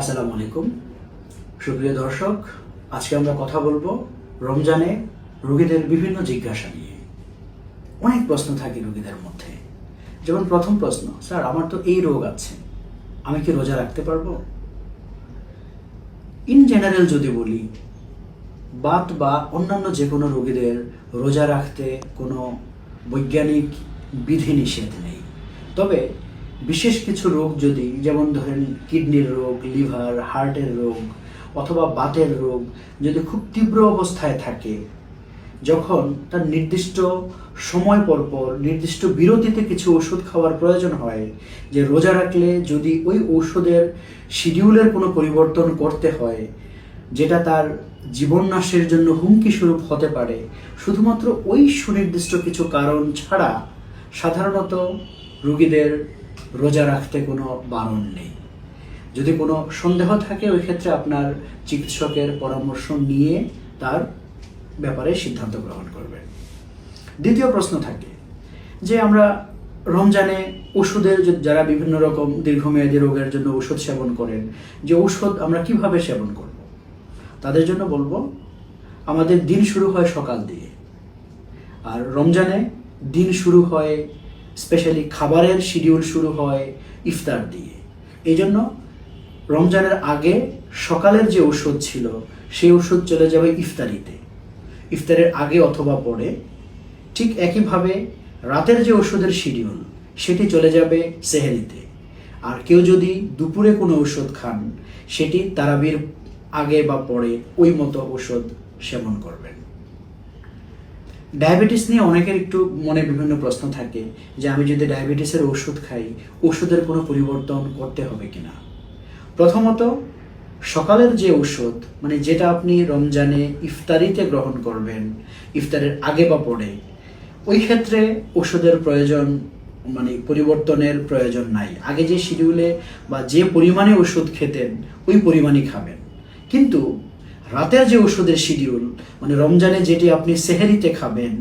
আসসালামু আলাইকুম সুপ্রিয় দর্শক, আজকে আমরা কথা বলবো রমজানে রোগীদের বিভিন্ন জিজ্ঞাসা নিয়ে। অনেক প্রশ্ন থাকে রোগীদের মধ্যে। যেমন প্রথম প্রশ্ন, স্যার আমার তো এই রোগ আছে, আমি কি রোজা রাখতে পারবো? ইন জেনারেল যদি বলি, বাত বা অন্যান্য যে কোনো রোগীদের রোজা রাখতে কোনো বৈজ্ঞানিক বিধিনিষেধ নেই। তবে বিশেষ কিছু রোগ যদি, যেমন ধরেন কিডনির রোগ, লিভার, হার্টের রোগ অথবা বাতের রোগ যদি খুব তীব্র অবস্থায় থাকে, যখন তার নির্দিষ্ট সময় পর নির্দিষ্ট বিরতিতে কিছু ওষুধ খাওয়ার প্রয়োজন হয়, যে রোজা রাখলে যদি ওই ঔষধের শিডিউলের কোনো পরিবর্তন করতে হয় যেটা তার জীবননাশের জন্য হুমকি স্বরূপ হতে পারে, শুধুমাত্র ওই সুনির্দিষ্ট কিছু কারণ ছাড়া সাধারণত রোগীদের রোজা রাখতে কোনো বারণ নেই। যদি কোনো সন্দেহ থাকে, ওই ক্ষেত্রে আপনার চিকিৎসকের পরামর্শ নিয়ে তার ব্যাপারে সিদ্ধান্ত গ্রহণ করবেন। দ্বিতীয় প্রশ্ন থাকে যে আমরা রমজানে ওষুধের, যারা বিভিন্ন রকম দীর্ঘমেয়াদী রোগের জন্য ওষুধ সেবন করেন, যে ওষুধ আমরা কিভাবে সেবন করব, তাদের জন্য বলবো আমাদের দিন শুরু হয় সকাল দিয়ে, আর রমজানে দিন শুরু হয়, স্পেশালি খাবারের শিডিউল শুরু হয় ইফতার দিয়ে। এই জন্য রমজানের আগে সকালের যে ওষুধ ছিল সেই ওষুধ চলে যাবে ইফতারিতে, ইফতারের আগে অথবা পরে। ঠিক একইভাবে রাতের যে ওষুধের শিডিউল সেটি চলে যাবে সেহেরিতে। আর কেউ যদি দুপুরে কোনো ওষুধ খান, সেটি তারাবির আগে বা পরে ওই মতো ওষুধ সেবন করবেন। ডায়াবেটিস নিয়ে অনেকের একটু মনে বিভিন্ন প্রশ্ন থাকে যে আমি যদি ডায়াবেটিসের ওষুধ খাই, ওষুধের কোনো পরিবর্তন করতে হবে কিনা। প্রথমত, সকালের যে ওষুধ, মানে যেটা আপনি রমজানে ইফতারিতে গ্রহণ করবেন, ইফতারের আগে বা পরে, ওই ক্ষেত্রে ওষুধের প্রয়োজন, মানে পরিবর্তনের প্রয়োজন নাই। আগে যে শিডিউলে বা যে পরিমাণে ওষুধ খেতেন ওই পরিমাণই খাবেন। কিন্তু রাতের যে ওষুধের শিডিউল, মানে রমজানে যেটি আপনি সেহেরিতে খাবেন,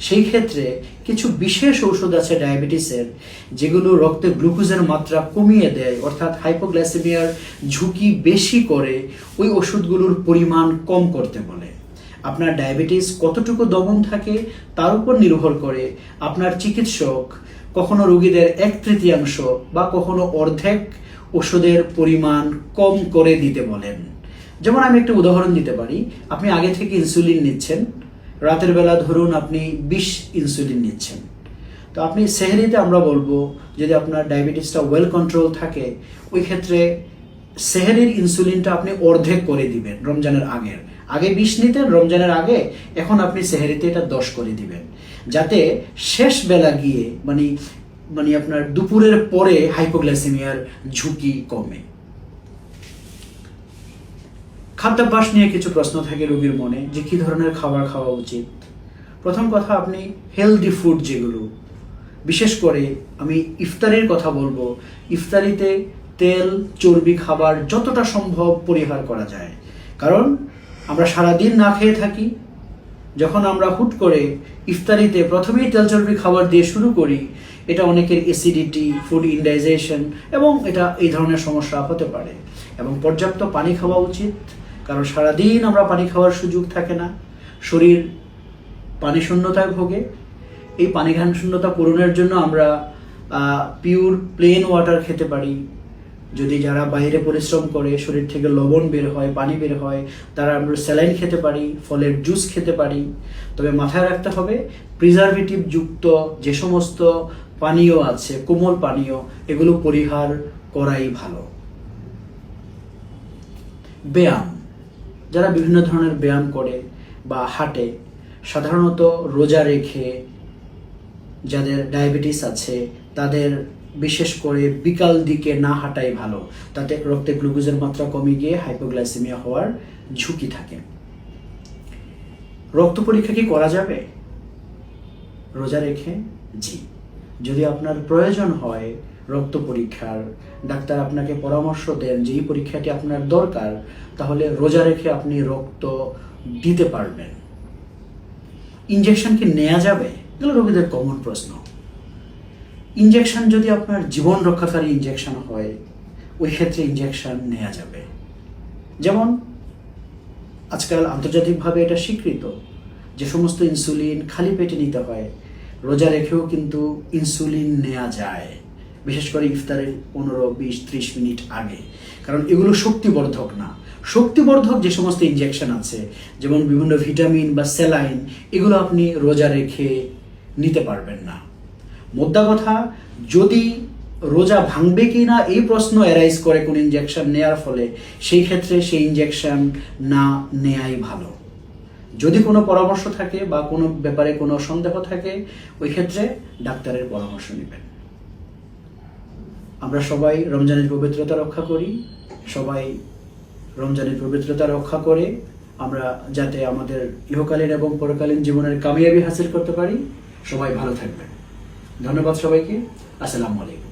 সেই ক্ষেত্রে কিছু বিশেষ ওষুধ আছে ডায়াবেটিসের, যেগুলো রক্তে গ্লুকোজের মাত্রা কমিয়ে দেয়, অর্থাৎ হাইপোগ্লাইসেমিয়ার ঝুঁকি বেশি করে, ওই ওষুধগুলোর পরিমাণ কম করতে বলে। আপনার ডায়াবেটিস কতটুকু দমন থাকে তার উপর নির্ভর করে আপনার চিকিৎসক কখনো রোগীদের 1/3 বা কখনো অর্ধেক ওষুধের পরিমাণ কম করে দিতে বলেন। যেমন আমি একটা উদাহরণ দিতে পারি, আপনি আগে থেকে ইনসুলিন নিচ্ছেন, রাতের বেলা ধরুন আপনি 20 ইনসুলিন নিচ্ছেন, তো আপনি সেহরিতে আমরা বলবো যদি আপনার ডায়াবেটিসটা ওয়েল কন্ট্রোল থাকে, ওই ক্ষেত্রে সেহরির ইনসুলিনটা আপনি অর্ধেক করে দিবেন। রমজানের আগে 20 নিতেন, রমজানের আগে এখন আপনি সেহরিতে এটা 10 করে দিবেন, যাতে শেষ বেলা গিয়ে মানে আপনার দুপুরের পরে হাইপোগ্লাইসেমিয়ার ঝুঁকি কমে। খাদ্যাভ্যাস নিয়ে কিছু প্রশ্ন থাকে রোগীর মনে, যে কি ধরনের খাবার খাওয়া উচিত। প্রথম কথা, আপনি হেলদি ফুড যেগুলো, বিশেষ করে আমি ইফতারির কথা বলবো, ইফতারিতে তেল চর্বি খাবার যতটা সম্ভব পরিহার করা যায়। কারণ আমরা সারাদিন না খেয়ে থাকি, যখন আমরা হুট করে ইফতারিতে প্রথমেই তেল চর্বি খাবার দিয়ে শুরু করি, এটা অনেকের অ্যাসিডিটি, ফুড ইনডাইজেশন এবং এটা এই ধরনের সমস্যা হতে পারে। এবং পর্যাপ্ত পানি খাওয়া উচিত, কারণ সারাদিন আমরা পানি খাওয়ার সুযোগ থাকে না, শরীর পানি শূন্যতায় ভোগে। এই পানি শূন্যতা পূরণের জন্য আমরা পিওর প্লেন ওয়াটার খেতে পারি। যদি যারা বাইরে পরিশ্রম করে, শরীর থেকে লবণ বের হয়, পানি বের হয়, তারা আমরা স্যালাইন খেতে পারি, ফলের জুস খেতে পারি। তবে মাথায় রাখতে হবে, প্রিজারভেটিভ যুক্ত যে সমস্ত পানীয় আছে, কোমল পানীয়, এগুলো পরিহার করাই ভালো। ব্যায়াম, যারা বিভিন্ন ধরনের ব্যায়াম করে বা হাঁটে, সাধারণত রোজা রেখে যাদের ডায়াবেটিস আছে তাদের বিশেষ করে বিকাল দিকে না হাঁটাই ভালো, তাতে রক্তে গ্লুকোজের মাত্রা কমে গিয়ে হাইপোগ্লাইসেমিয়া হওয়ার ঝুঁকি থাকে। রক্ত পরীক্ষা কি করা যাবে রোজা রেখে? জি, যদি আপনার প্রয়োজন হয় রক্ত পরীক্ষার, ডাক্তার আপনাকে পরামর্শ দেন যে এই পরীক্ষাটি আপনার দরকার, তাহলে রোজা রেখে আপনি রক্ত দিতে পারবেন। ইনজেকশন কি নেওয়া যাবে? এগুলো রোগীদের কমন প্রশ্ন। ইনজেকশন যদি আপনার জীবন রক্ষাকারী ইনজেকশন হয়, ওই ক্ষেত্রে ইনজেকশন নেওয়া যাবে। যেমন আজকাল আন্তর্জাতিকভাবে এটা স্বীকৃত যে সমস্ত ইনসুলিন খালি পেটে নিতে হয়, রোজা রেখেও কিন্তু ইনসুলিন নেওয়া যায়, বিশেষ করে ইফতারের 15-20-30 মিনিট আগে। কারণ এগুলো শক্তিবর্ধক না। শক্তিবর্ধক যে সমস্ত ইনজেকশন আছে, যেমন বিভিন্ন ভিটামিন বা স্যালাইন, এগুলো আপনি রোজা রেখে নিতে পারবেন না। মোদ্দা কথা, যদি রোজা ভাঙবে কি না এই প্রশ্ন অ্যারাইজ করে কোন ইনজেকশন নেওয়ার ফলে, সেই ক্ষেত্রে সেই ইনজেকশন না নেয়াই ভালো। যদি কোনো পরামর্শ থাকে বা কোনো ব্যাপারে কোনো সন্দেহ থাকে, ওই ক্ষেত্রে ডাক্তারের পরামর্শ নেবেন। আমরা সবাই রমজানের পবিত্রতা রক্ষা করি, সবাই রমজানের পবিত্রতা রক্ষা করে আমরা যাতে আমাদের ইহকালীন এবং পরকালীন জীবনের কামিয়াবি হাসিল করতে পারি। সবাই ভালো থাকবেন। ধন্যবাদ সবাইকে। আসসালামু আলাইকুম।